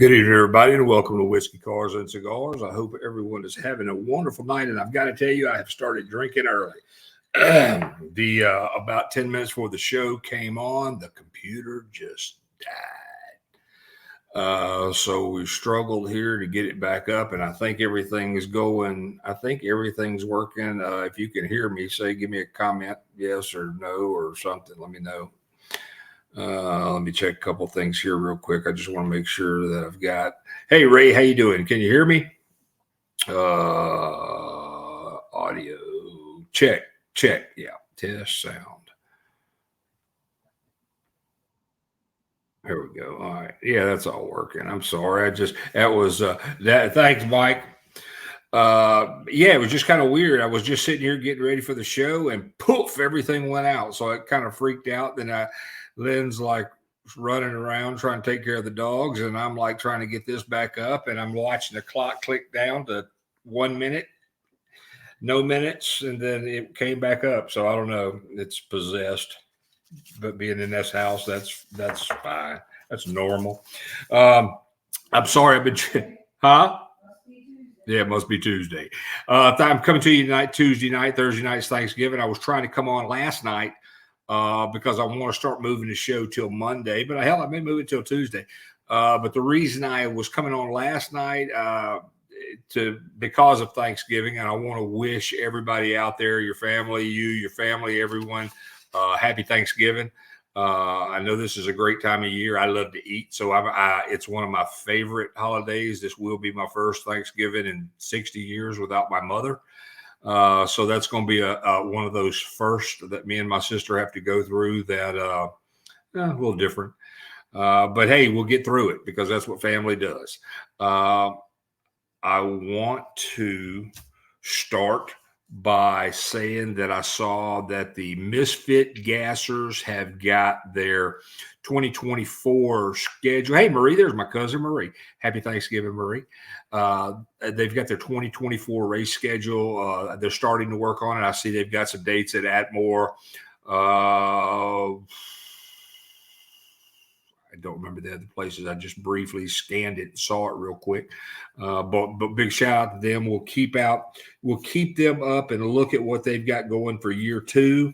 Good evening, everybody, and welcome to Whiskey, Cars, and Cigars. I hope everyone is having a wonderful night, and I've got to tell you, I have started drinking early. About 10 minutes before the show came on, the computer just died. So we struggled here to get it back up, and I think everything's going. I think everything's working. If you can hear me, give me a comment, yes or no, or something. Let me know. Let me check a couple things here real quick. I just want to make sure that I've got. Hey, Ray, how you doing? Can you hear me? Audio check. Yeah, test sound. There we go. All right. Yeah, that's all working. I'm sorry. Thanks, Mike. Yeah, it was just kind of weird. I was just sitting here getting ready for the show, and poof, everything went out. So it kind of freaked out. Then Lynn's like running around trying to take care of the dogs, and I'm like trying to get this back up, and I'm watching the clock click down to 1 minute, no minutes, and then it came back up. So I don't know. It's possessed, but being in this house, that's fine. That's normal. I'm sorry. I've been, huh? Yeah, it must be Tuesday. I'm coming to you tonight, Tuesday night, Thursday night's Thanksgiving. I was trying to come on last night because I want to start moving the show till Monday, but I may move it till Tuesday. But the reason I was coming on last night because of Thanksgiving, and I want to wish everybody out there, your family, everyone, happy Thanksgiving. I know this is a great time of year. I love to eat, so it's one of my favorite holidays. This will be my first Thanksgiving in 60 years without my mother. So that's going to be one of those first that me and my sister have to go through that a little different. But hey, we'll get through it because that's what family does. I want to start by saying that I saw that the Misfit Gassers have got their 2024 schedule. Hey, Marie, there's my cousin Marie. Happy Thanksgiving, Marie. They've got their 2024 race schedule. They're starting to work on it. I see they've got some dates at Atmore. I don't remember the other places. I just briefly scanned it and saw it real quick. But big shout out to them. We'll keep them up and look at what they've got going for year 2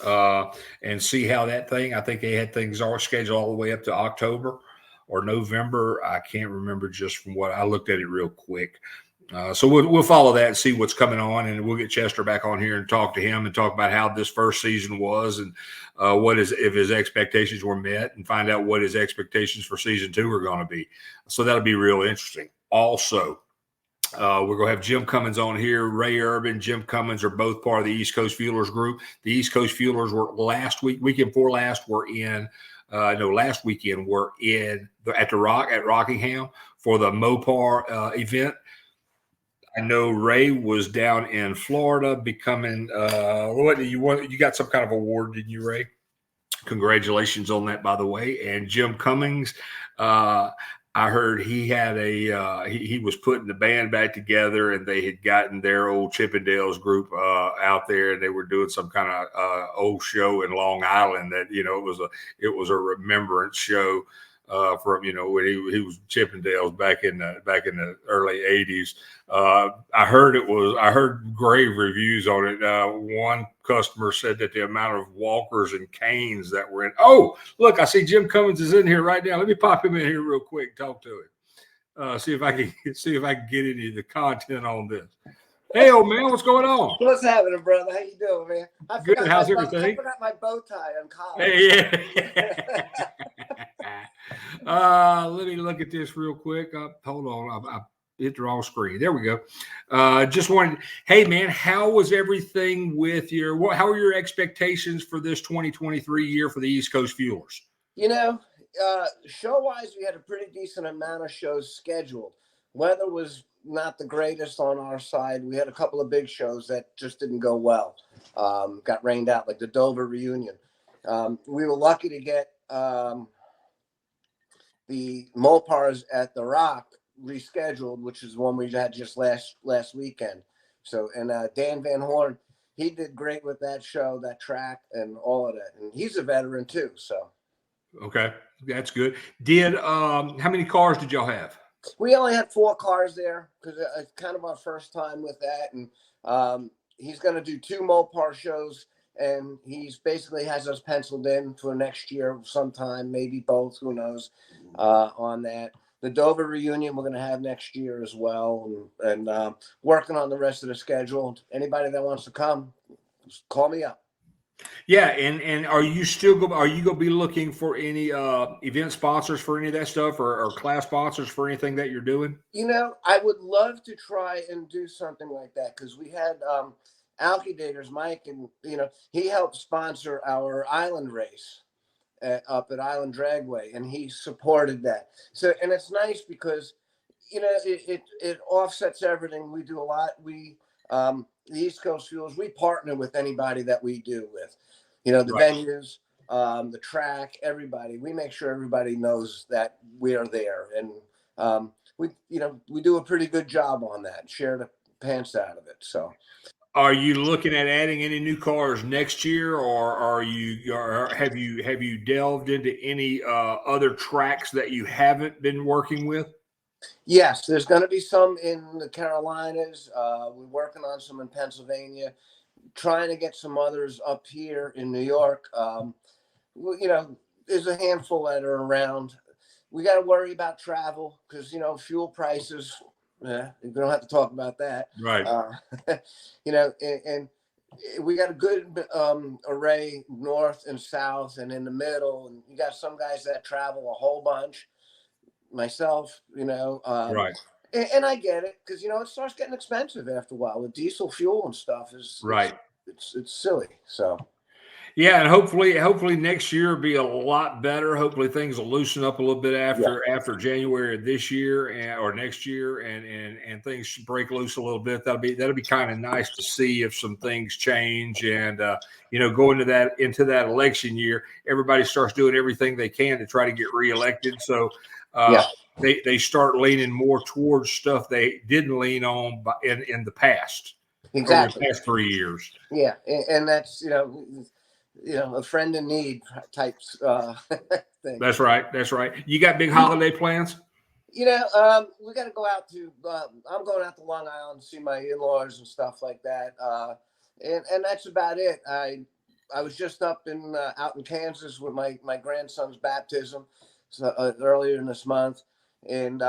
and see how that thing. I think they had things all scheduled all the way up to October or November. I can't remember just from what I looked at it real quick. So we'll follow that and see what's coming on, and we'll get Chester back on here and talk to him and talk about how this first season was and if his expectations were met, and find out what his expectations for season 2 are going to be. So that'll be real interesting. Also, we're going to have Jim Cummings on here. Ray Urban, Jim Cummings are both part of the East Coast Fuelers group. The East Coast Fuelers were last weekend before last, last weekend were at Rockingham for the Mopar event. I know Ray was down in Florida becoming what do you want? You got some kind of award, didn't you, Ray? Congratulations on that, by the way. And Jim Cummings, I heard he had he was putting the band back together, and they had gotten their old Chippendales group out there, and they were doing some kind of old show in Long Island that it was a remembrance show from when he was Chippendales back in the early 80s. I heard grave reviews on it. One customer said that the amount of walkers and canes that were in. Oh, look, I see Jim Cummings is in here right now. Let me pop him in here real quick, talk to him. See if I can get any of the content on this. Hey, old man, what's going on? What's happening, brother? How you doing, man? Good. How's everything? I forgot my bow tie on college. Hey, yeah. Let me look at this real quick. Hold on. I hit the wrong screen. There we go. Just wanted. Hey, man, how was everything how are your expectations for this 2023 year for the East Coast Fuelers? Show-wise, we had a pretty decent amount of shows scheduled. Weather was not the greatest on our side. We had a couple of big shows that just didn't go well. Got rained out, like the Dover reunion. We were lucky to get the Mopars at the Rock rescheduled, which is one we had just last weekend. So, and Dan Van Horn, he did great with that show, that track, and all of that. And he's a veteran too. So Okay, that's good. Did how many cars did y'all have? We only had 4 cars there because it's kind of our first time with that. And he's going to do 2 Mopar shows, and he's basically has us penciled in for next year sometime, maybe both, who knows, on that. The Dover reunion we're going to have next year as well, and working on the rest of the schedule. Anybody that wants to come, just call me up. Yeah, and are you gonna be looking for any event sponsors for any of that stuff, or class sponsors for anything that you're doing? I would love to try and do something like that because we had Alkydators, Mike, and he helped sponsor our island race up at Island Dragway, and he supported that. So, and it's nice because it offsets everything. We do a lot. The East Coast Fuels, we partner with anybody that we do with, the Right. venues, the track, everybody. We make sure everybody knows that we are there, and we do a pretty good job on that. Share the pants out of it. So, Are you looking at adding any new cars next year, or have you delved into any other tracks that you haven't been working with? yes, there's going to be some in the Carolinas. We're working on some in Pennsylvania, trying to get some others up here in New York. There's a handful that are around. We got to worry about travel because, fuel prices. Yeah, we don't have to talk about that. Right. And we got a good array north and south and in the middle. And you got some guys that travel a whole bunch. Myself, Right. And I get it because, it starts getting expensive after a while with diesel fuel and stuff. Right. It's silly. So. Yeah, and hopefully next year will be a lot better. Hopefully things will loosen up a little bit after January of this year or next year, and things should break loose a little bit. That'll be kind of nice to see if some things change, and go into that election year, everybody starts doing everything they can to try to get reelected. So they start leaning more towards stuff they didn't lean on in the past. Exactly. Over the past 3 years. Yeah, and that's a friend in need type thing. That's right. You got big holiday plans? We got to go out to. I'm going out to Long Island to see my in-laws and stuff like that, and that's about it. I was just up out in Kansas with my grandson's baptism earlier in this month, and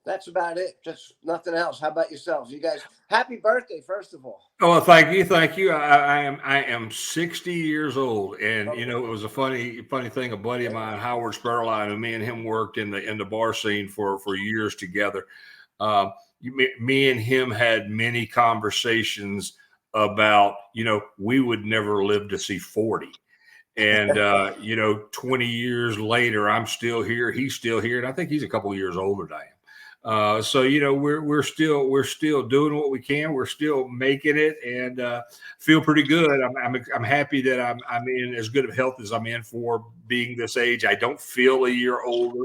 that's about it. Just nothing else. How about yourselves? You guys, happy birthday, first of all. Oh, well, thank you. I am 60 years old, and it was a funny thing. A buddy of mine, Howard Sperline, and me and him worked in the bar scene for years together. Me and him had many conversations about we would never live to see 40. And 20 years later, I'm still here. He's still here, and I think he's a couple of years older than I am. So we're still doing what we can. We're still making it, and feel pretty good. I'm happy that I'm in as good of health as I'm in for being this age. I don't feel a year older.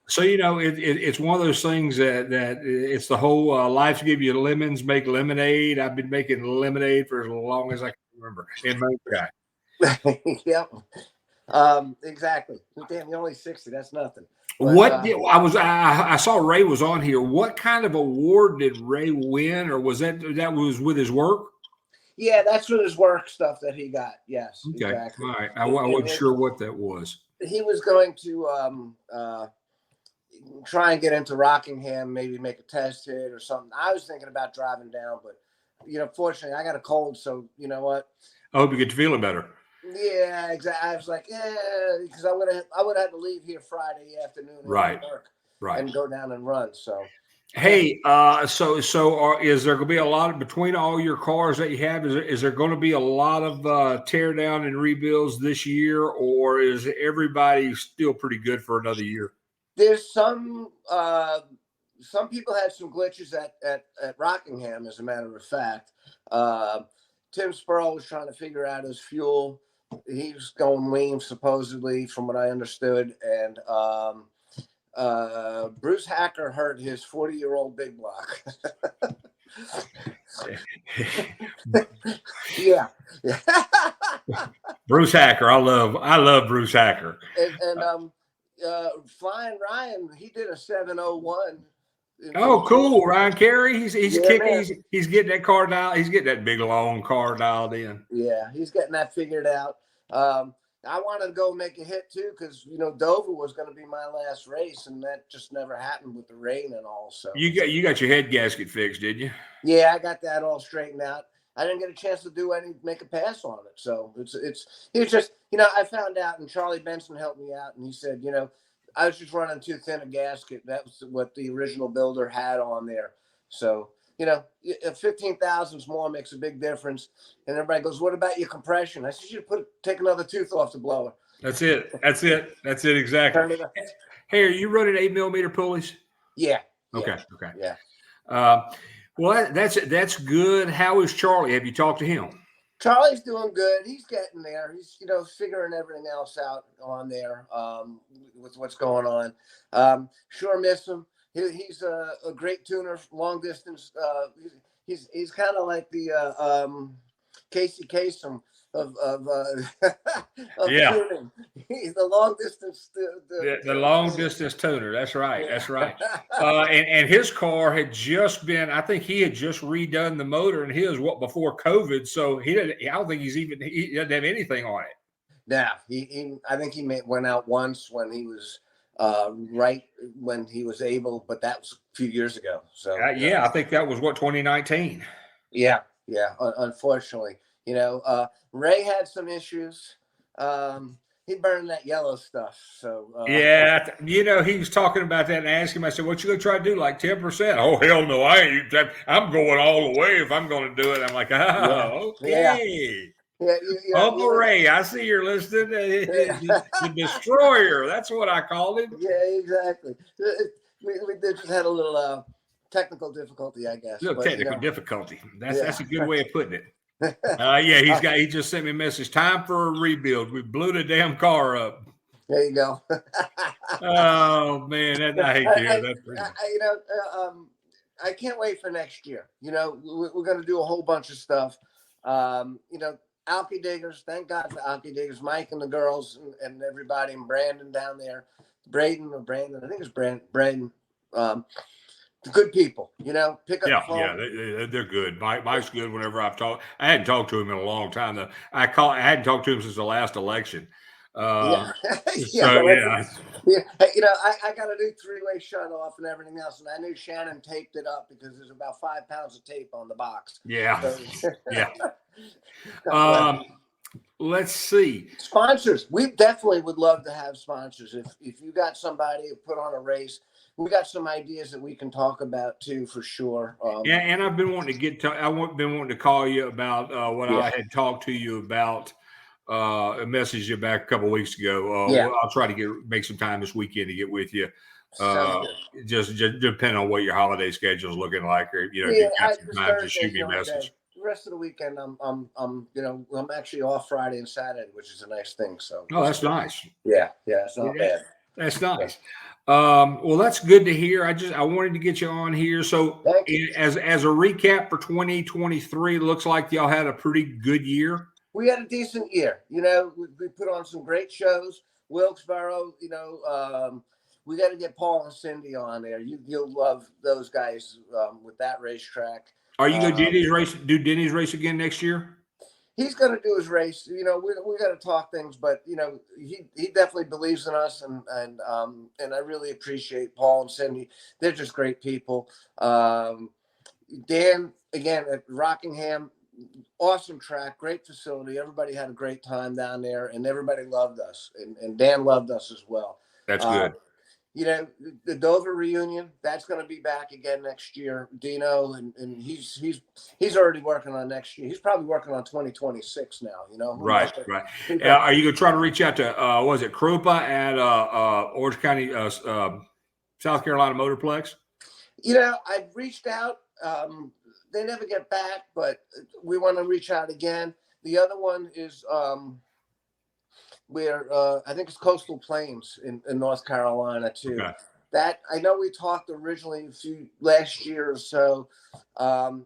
So it's one of those things that it's the whole life give you lemons, make lemonade. I've been making lemonade for as long as I can remember. And Yep. Exactly. Damn, you're only 60. That's nothing. But, I saw Ray was on here. What kind of award did Ray win, or was that was with his work? Yeah, that's with his work stuff that he got. Yes. Okay. Exactly. All right. I wasn't sure what that was. He was going to try and get into Rockingham, maybe make a test hit or something. I was thinking about driving down, but fortunately I got a cold, so you know what? I hope you get feeling better. Yeah, exactly. I was like, because I would have had to leave here Friday afternoon, right, and go down and run. So, hey, so is there going to be a lot between all your cars that you have? Is there going to be a lot of tear down and rebuilds this year, or is everybody still pretty good for another year? There's some people had some glitches at Rockingham, as a matter of fact. Tim Spurl was trying to figure out his fuel. He was going lean, supposedly, from what I understood. And Bruce Hacker hurt his 40-year-old big block. Yeah. Bruce Hacker. I love Bruce Hacker. And Flying Ryan, he did a 701. Oh, cool. Ryan Carey. He's Yeah, kicking. man. He's getting that car dialed. He's getting that big long car dialed in. Yeah, he's getting that figured out. I wanted to go make a hit too because Dover was going to be my last race, and that just never happened with the rain and all. So you got your head gasket fixed, did you? Yeah, I got that all straightened out. I didn't get a chance to make a pass on it. So it's just I found out, and Charlie Benson helped me out, and he said I was just running too thin a gasket. That was what the original builder had on there. So 15,000 more makes a big difference. And everybody goes, "What about your compression?" I said, "You should take another tooth off the blower." That's it. Exactly. Hey, are you running 8mm pulleys? Yeah. Okay. Yeah. Well, that's good. How is Charlie? Have you talked to him? Charlie's doing good. He's getting there. He's figuring everything else out on there with what's going on. Sure miss him. He's a great tuner, long distance. He's kind of like the Casey Kasem of tuning. He's the long distance. The long distance tuner. That's right. And his car had just been. I think he had just redone the motor in his before COVID. So I don't think he doesn't have anything on it. Yeah, I think he went out once when he was. Right when he was able, but that was a few years ago. So I think that was 2019. Yeah. Unfortunately, Ray had some issues. He burned that yellow stuff. So he was talking about that, and I asked him. I said, "What you gonna try to do? Like 10%?" Oh hell no! I ain't. I'm going all the way if I'm going to do it. I'm like, okay. Yeah, Uncle Ray, I see you're listening. The Destroyer. That's what I called him. Yeah, exactly. We just had a little technical difficulty, I guess. Technical difficulty. That's a good way of putting it. He just sent me a message. Time for a rebuild. We blew the damn car up. There you go. Oh man, I hate to hear that. I can't wait for next year. We're going to do a whole bunch of stuff. Alky Diggers, thank God for Alky Diggers, Mike and the girls and everybody, and Brandon down there, Brandon, I think it's Brandon. Good people, pick up the phone. Yeah, they're good. Mike's good. Whenever I've talked, I hadn't talked to him in a long time though. I hadn't talked to him since the last election. I got to do three-way shut off and everything else, and I knew Shannon taped it up because there's about 5 pounds of tape on the box. Let's see. Sponsors. We definitely would love to have sponsors. If you got somebody to put on a race, we got some ideas that we can talk about too, for sure. And I've been wanting to call you about what I had talked to you about. A message you back a couple of weeks ago. I'll try to make some time this weekend to get with you. Just depending on what your holiday schedule is looking like, or you got some time, just shoot me a message. The rest of the weekend, I'm actually off Friday and Saturday, which is a nice thing. So that's nice. Yeah, it's not bad. That's nice. Well, that's good to hear. I wanted to get you on here. So as a recap for 2023, looks like y'all had a pretty good year. We had a decent year. We put on some great shows. Wilkesboro, we got to get Paul and Cindy on there. You'll love those guys with that racetrack. Are you going to do Denny's race again next year? He's going to do his race. We got to talk things, but he definitely believes in us, and I really appreciate Paul and Cindy. They're just great people. Dan, again, at Rockingham, awesome track, great facility. Everybody had a great time down there, and everybody loved us, and Dan loved us as well. That's good. The Dover reunion, that's going to be back again next year. Dino, and he's already working on next year. He's probably working on 2026 now. Right. Are you going to try to reach out to was it Krupa at Orange County, South Carolina Motorplex? I've reached out. They never get back, but we want to reach out again. The other one is where I think it's Coastal Plains in North Carolina too. Okay. That I know we talked originally last year or so, and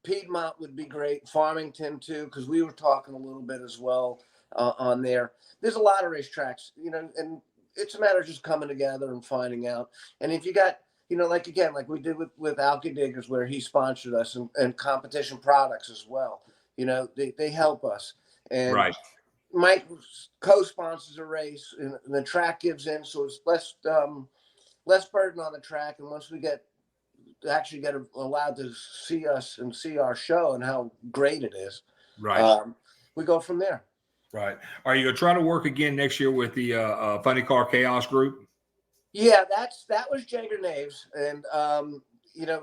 Piedmont would be great. Farmington too, because we were talking a little bit as well. on there. There's a lot of racetracks, and it's a matter of just coming together and finding out. And if you got, like we did with Alka Diggers, where he sponsored us, and Competition Products as well. They help us. And right. Mike co-sponsors a race, and the track gives in, so it's less burden on the track. And once we get allowed to see us and see our show and how great it is, right, we go from there. Right. Are you going to try to work again next year with the Funny Car Chaos group? Yeah, that was Jagger Naves, and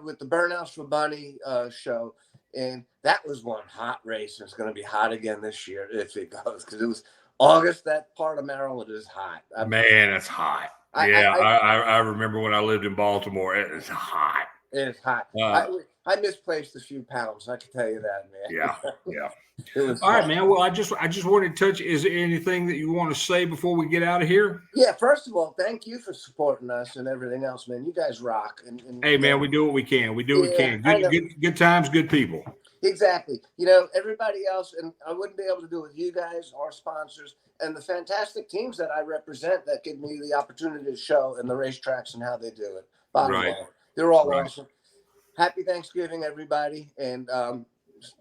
with the Burnouts for Bunny show, and that was one hot race. And it's going to be hot again this year if it goes, because it was August. That part of Maryland is hot. Man, it's hot. I remember when I lived in Baltimore. It is hot. It is hot. I misplaced a few pounds. I can tell you that, man. Yeah. All right, man. Well, I just wanted to touch. Is there anything that you want to say before we get out of here? Yeah. First of all, thank you for supporting us and everything else, man. You guys rock. And hey, man, we do what we can. We do what we can. Good times, good people. Exactly. Everybody else, and I wouldn't be able to do it with you guys, our sponsors, and the fantastic teams that I represent that give me the opportunity to show and the racetracks and how they do it. Bottom line, they're all awesome. Happy Thanksgiving, everybody, and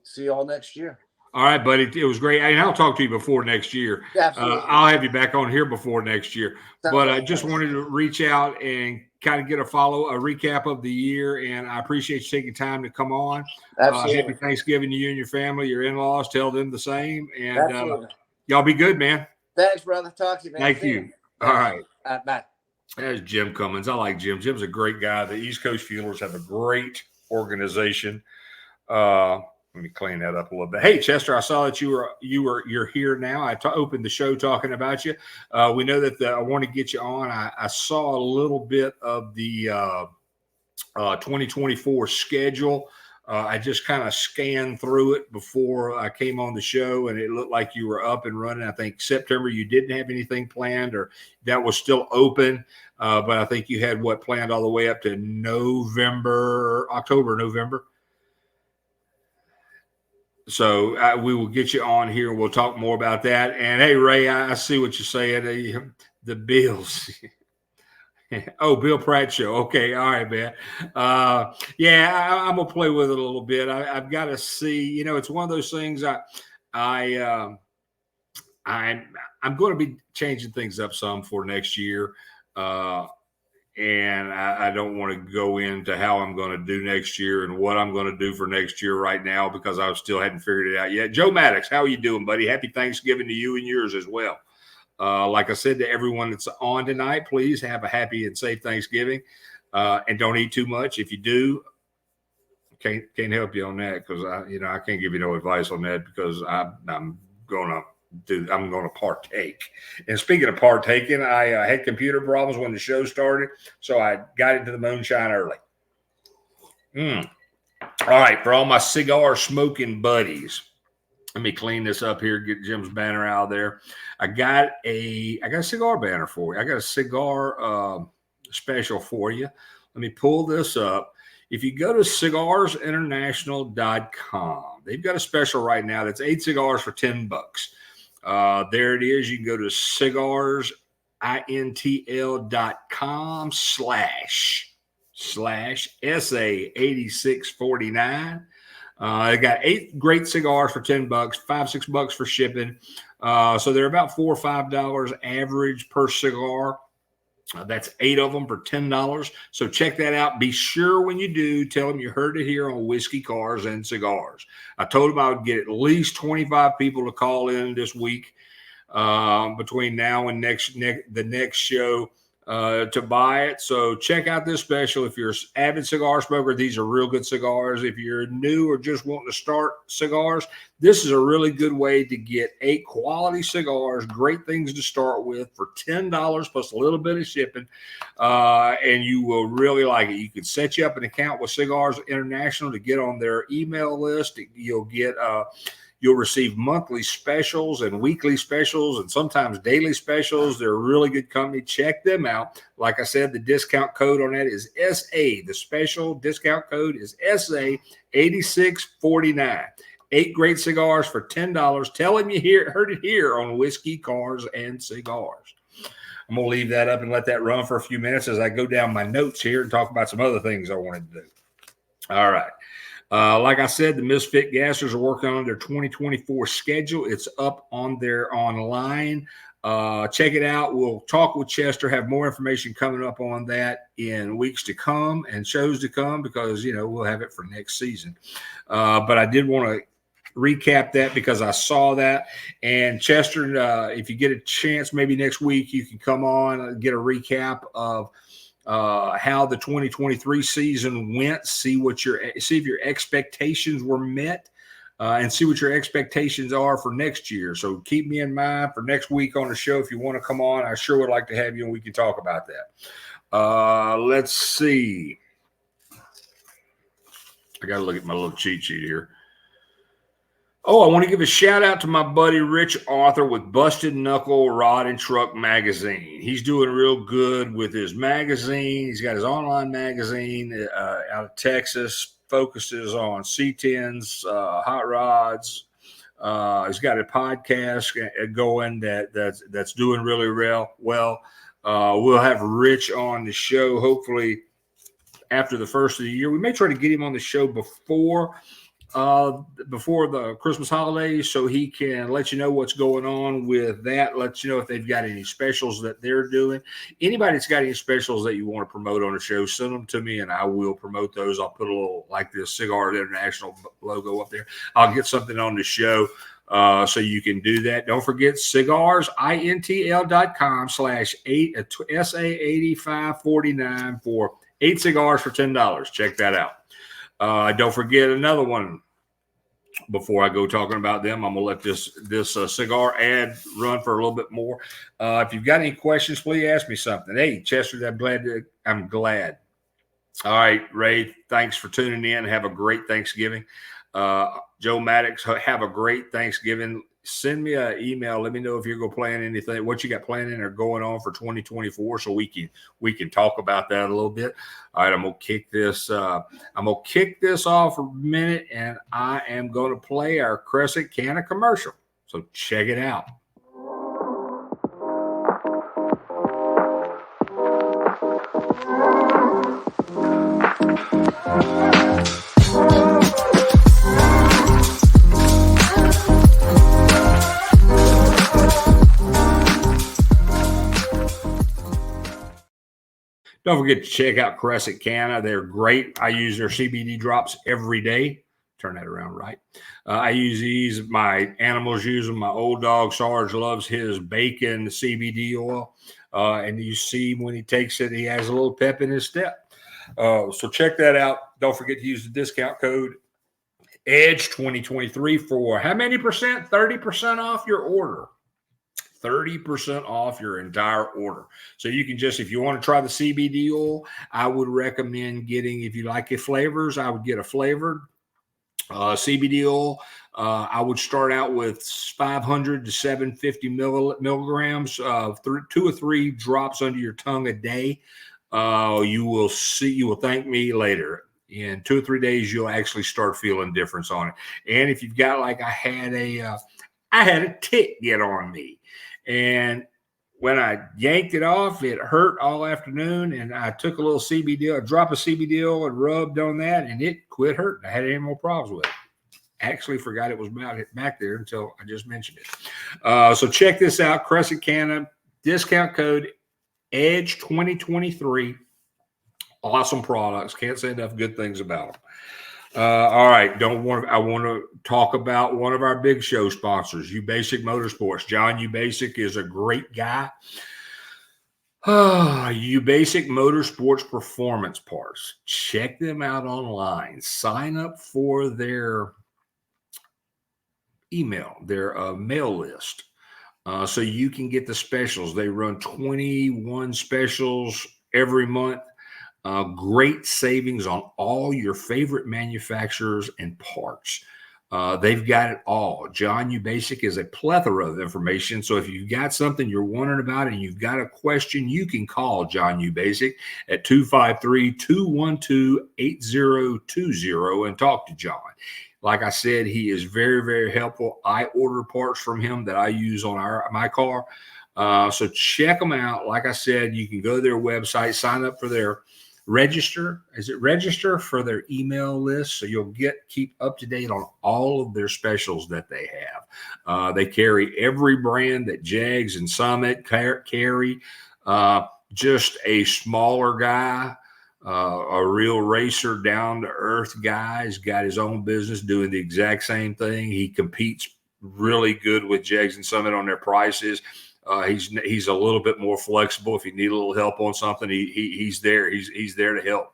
see you all next year. All right, buddy. It was great. And I'll talk to you before next year. Absolutely. I'll have you back on here before next year. But I just wanted to reach out and kind of get a recap of the year. And I appreciate you taking time to come on. Absolutely. Happy Thanksgiving to you and your family, your in-laws. Tell them the same. And y'all be good, man. Thanks, brother. Talk to you, man. Thank you. All right. Bye. There's Jim Cummings. I like Jim. Jim's a great guy. The East Coast Fuelers have a great organization. Let me clean that up a little bit. Hey, Chester, I saw that you're here now. I opened the show talking about you. We know that I want to get you on. I saw a little bit of the 2024 schedule. I just kind of scanned through it before I came on the show, and it looked like you were up and running. I think September you didn't have anything planned, or that was still open. But I think you had planned all the way up to October, November. So we will get you on here. We'll talk more about that. And hey, Ray, I see what you're saying. The Bills. Oh, Bill Pratt show. Okay. All right, man. I'm going to play with it a little bit. I've got to see, it's one of those things I'm going to be changing things up some for next year. And I don't want to go into how I'm going to do next year and what I'm going to do for next year right now, because I still hadn't figured it out yet. Joe Maddox, how are you doing, buddy? Happy Thanksgiving to you and yours as well. Like I said to everyone that's on tonight, please have a happy and safe Thanksgiving, and don't eat too much. If you do, can't help you on that, because I can't give you no advice on that, because I'm going to partake. And speaking of partaking, I had computer problems when the show started, so I got into the moonshine early. All right, for all my cigar smoking buddies, let me clean this up here, get Jim's banner out there. I got a cigar banner for you. I got a cigar special for you. Let me pull this up. If you go to cigarsinternational.com, they've got a special right now that's 8 cigars for $10. There it is. You can go to cigarsintl.com /SA8649. I got 8 great cigars for $10, $5-6 for shipping. So they're about $4 or $5 average per cigar. That's 8 of them for $10. So check that out. Be sure when you do, tell them you heard it here on Whiskey, Cars, and Cigars. I told them I would get at least 25 people to call in this week between now and the next show to buy it. So check out this special. If you're an avid cigar smoker, these are real good cigars. If you're new or just wanting to start cigars, this is a really good way to get 8 quality cigars, great things to start with for $10 plus a little bit of shipping, and you will really like it. You can set you up an account with Cigars International to get on their email list. You'll receive monthly specials and weekly specials and sometimes daily specials. They're a really good company. Check them out. Like I said, the discount code on that is SA. The special discount code is SA8649. 8 great cigars for $10. Tell him you heard it here on Whiskey, Cars, and Cigars. I'm going to leave that up and let that run for a few minutes as I go down my notes here and talk about some other things I wanted to do. All right. Like I said, the Misfit Gassers are working on their 2024 schedule. It's up on their online. Check it out. We'll talk with Chester, have more information coming up on that in weeks to come and shows to come because, we'll have it for next season. But I did want to recap that because I saw that. And Chester, if you get a chance, maybe next week you can come on and get a recap of how the 2023 season went, see if your expectations were met, and see what your expectations are for next year. So keep me in mind for next week on the show. If you want to come on, I sure would like to have you and we can talk about that. Let's see. I got to look at my little cheat sheet here. Oh, I want to give a shout out to my buddy Rich Arthur with Busted Knuckle Rod and Truck Magazine. He's doing real good with his magazine. He's got his online magazine out of Texas, focuses on C10s, hot rods. He's got a podcast going that's doing really well. We'll have Rich on the show hopefully after the first of the year. We may try to get him on the show before the Christmas holidays so he can let you know what's going on with that, let you know if they've got any specials that they're doing. Anybody that's got any specials that you want to promote on the show, send them to me and I will promote those. I'll put a little like this Cigar International logo up there. I'll get something on the show so you can do that. Don't forget cigarsintl.com/SA8549 for 8 cigars for $10. Check that out. Don't forget another one. Before I go talking about them, I'm gonna let this cigar ad run for a little bit more. If you've got any questions, please ask me something. Hey, Chester, I'm glad. All right, Ray, thanks for tuning in. Have a great Thanksgiving. Joe Maddox, have a great Thanksgiving. Send me an email. Let me know if you're going to plan anything, what you got planning or going on for 2024, so we can talk about that a little bit. All right, I'm gonna kick this off for a minute, and I am going to play our Crescent Canna commercial. So check it out. Don't forget to check out Crescent Canna. They're great. I use their CBD drops every day. Turn that around right. I use these. My animals use them. My old dog, Sarge, loves his bacon CBD oil. And you see when he takes it, he has a little pep in his step. So check that out. Don't forget to use the discount code EDGE2023 for how many percent? 30% off your order. 30% off your entire order. So you can if you want to try the CBD oil, I would recommend getting, if you like your flavors, I would get a flavored CBD oil. I would start out with 500 to 750 milligrams, 2 or 3 drops under your tongue a day. You will thank me later. In 2 or 3 days, you'll actually start feeling difference on it. And if you've got I had a tick get on me. And when I yanked it off, it hurt all afternoon. And I took a little CBD, a drop of CBD oil and rubbed on that, and it quit hurting. I had any more problems with it. Actually forgot it was back there until I just mentioned it. So check this out. Crescent Canna, discount code EDGE2023. Awesome products. Can't say enough good things about them. All right. I want to talk about one of our big show sponsors, Uzbasic Motorsports. John Uzbasic is a great guy. Uzbasic Motorsports Performance Parts. Check them out online. Sign up for their email, their mail list, so you can get the specials. They run 21 specials every month. Great savings on all your favorite manufacturers and parts. They've got it all. John Uzbasic is a plethora of information. So if you've got something you're wondering about and you've got a question, you can call John Uzbasic at 253-212-8020 and talk to John. Like I said, he is very, very helpful. I order parts from him that I use on my car. So check them out. Like I said, you can go to their website, sign up for their register for their email list, so you'll keep up to date on all of their specials that they have. They carry every brand that Jags and Summit carry. Just a smaller guy, a real racer, down to earth guy. He's got his own business doing the exact same thing. He competes really good with Jags and Summit on their prices. He's a little bit more flexible. If you need a little help on something, he's there. He's there to help.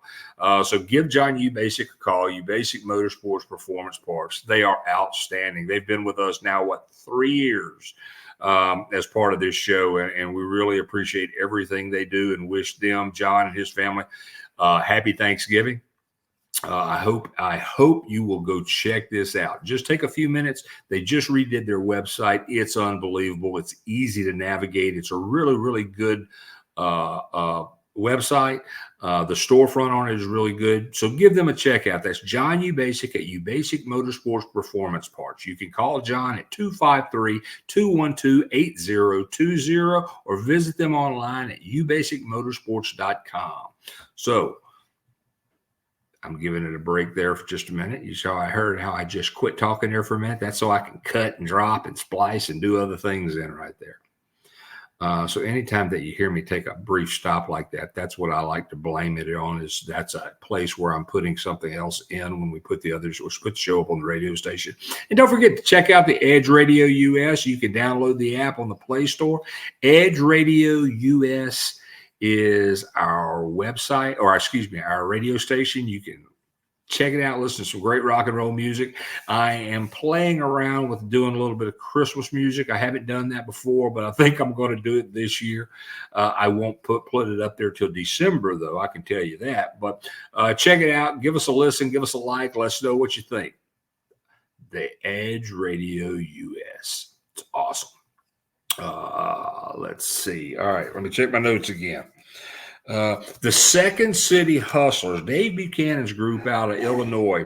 So give John Uzbasic a call. Uzbasic Motorsports Performance Parts. They are outstanding. They've been with us now 3 years as part of this show, and we really appreciate everything they do and wish them, John and his family, happy Thanksgiving. I hope you will go check this out. Just take a few minutes. They just redid their website. It's unbelievable. It's easy to navigate. It's a really, really good website. The storefront on it is really good. So give them a check out. That's John Uzbasic at Uzbasic Motorsports Performance Parts. You can call John at 253-212-8020 or visit them online at uzbasicmotorsports.com. So I'm giving it a break there for just a minute. You saw I heard how I just quit talking there for a minute. That's so I can cut and drop and splice and do other things in right there. So anytime that you hear me take a brief stop like that, that's what I like to blame it on, is that's a place where I'm putting something else in when we put the others, or put the show up on the radio station. And don't forget to check out the Edge Radio US. You can download the app on the Play Store. Edge Radio US is our website, or excuse me, our radio station. You can check it out, listen to some great rock and roll music. I am playing around with doing a little bit of Christmas music. I haven't done that before, but I think I'm going to do it this year. I won't put it up there till December, though, I can tell you that. But check it out. Give us a listen. Give us a like. Let us know what you think. The Edge Radio US. It's awesome. Let's see. All right, let me check my notes again. The Second City Hustlers, Dave Buchanan's group out of Illinois,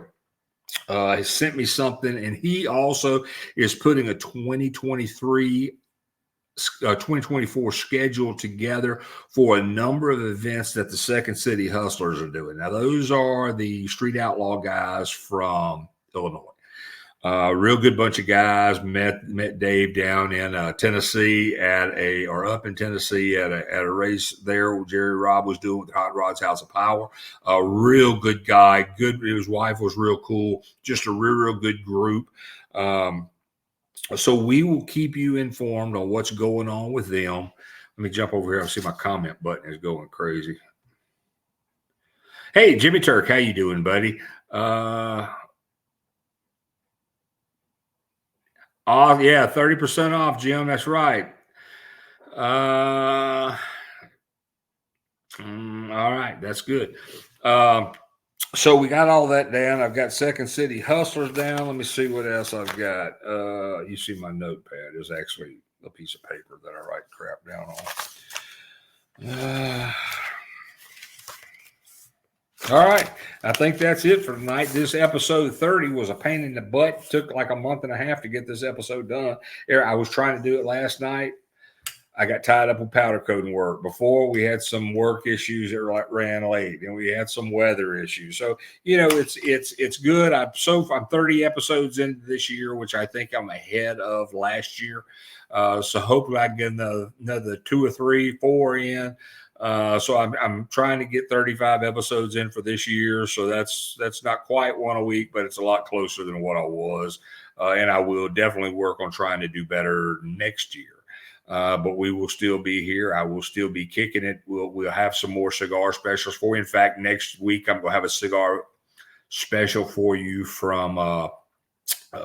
has sent me something, and he also is putting a 2024 schedule together for a number of events that the Second City Hustlers are doing. Now, those are the Street Outlaw guys from Illinois. Real good bunch of guys. Met Dave down in Tennessee up in Tennessee at a race there where Jerry Robb was doing with Hot Rod's House of Power. A real good guy. Good. His wife was real cool. Just a real good group. So we will keep you informed on what's going on with them. Let me jump over here. I see my comment button is going crazy. Hey, Jimmy Turk, how you doing, buddy? Yeah, 30% off, Jim. That's right. All right, that's good. So we got all that down. I've got Second City Hustlers down. Let me see what else I've got. You see my notepad. There's actually a piece of paper that I write crap down on. All right. I think that's it for tonight. This episode 30 was a pain in the butt. It took like a month and a half to get this episode done. I was trying to do it last night. I got tied up with powder coating work. Before, we had some work issues that ran late, and we had some weather issues. So, it's good. I'm 30 episodes into this year, which I think I'm ahead of last year. So hopefully I can get another 2 or 3, 4 in. So I'm trying to get 35 episodes in for this year. So that's not quite one a week, but it's a lot closer than what I was. And I will definitely work on trying to do better next year. But we will still be here. I will still be kicking it. We'll have some more cigar specials for you. In fact, next week I'm going to have a cigar special for you from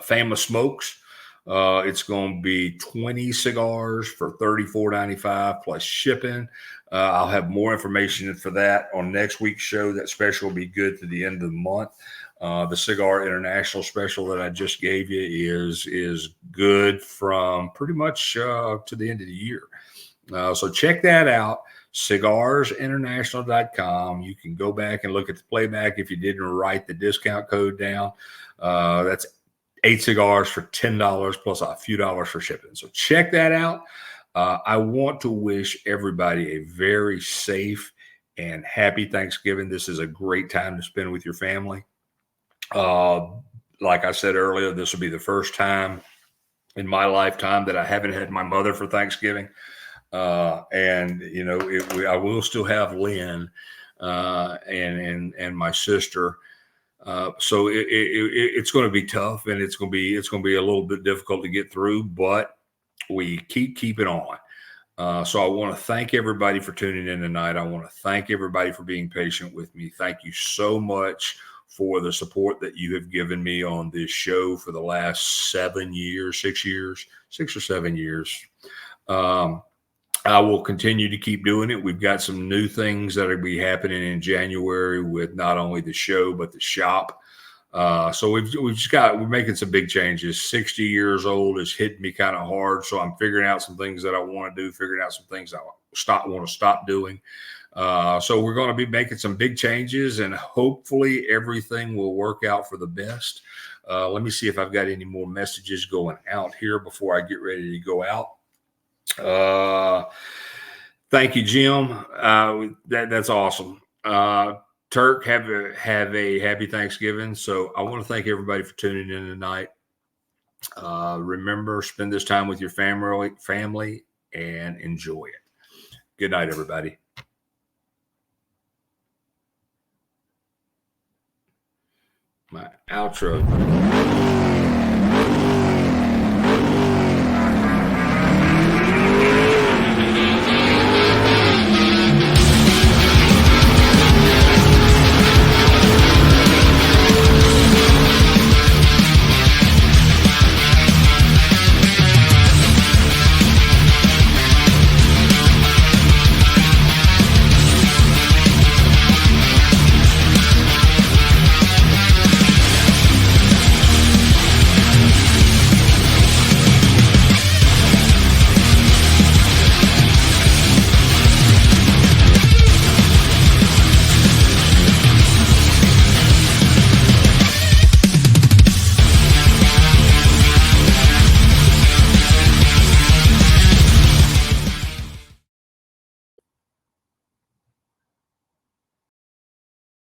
Famous Smokes. It's going to be 20 cigars for $34.95 plus shipping. I'll have more information for that on next week's show. That special will be good to the end of the month. The Cigar International special that I just gave you is good from pretty much to the end of the year. So check that out. cigarsinternational.com. You can go back and look at the playback if you didn't write the discount code down. That's 8 cigars for $10 plus a few dollars for shipping. So check that out. I want to wish everybody a very safe and happy Thanksgiving. This is a great time to spend with your family. Like I said earlier, this will be the first time in my lifetime that I haven't had my mother for Thanksgiving. And you know, I will still have Lynn and my sister. So it's going to be tough, and it's going to be a little bit difficult to get through, but we keep it on. So I want to thank everybody for tuning in tonight. I want to thank everybody for being patient with me. Thank you so much for the support that you have given me on this show for the last 6 or 7 years. I will continue to keep doing it. We've got some new things that will be happening in January with not only the show, but the shop. So we're making some big changes. 60 years old is hitting me kind of hard. So I'm figuring out some things that I want to do, figuring out some things I want to stop doing. So we're going to be making some big changes, and hopefully everything will work out for the best. Let me see if I've got any more messages going out here before I get ready to go out. Thank you, Jim. That's awesome. Turk, have a happy Thanksgiving. So I want to thank everybody for tuning in tonight. Remember, spend this time with your family and enjoy it. Good night, everybody. My outro.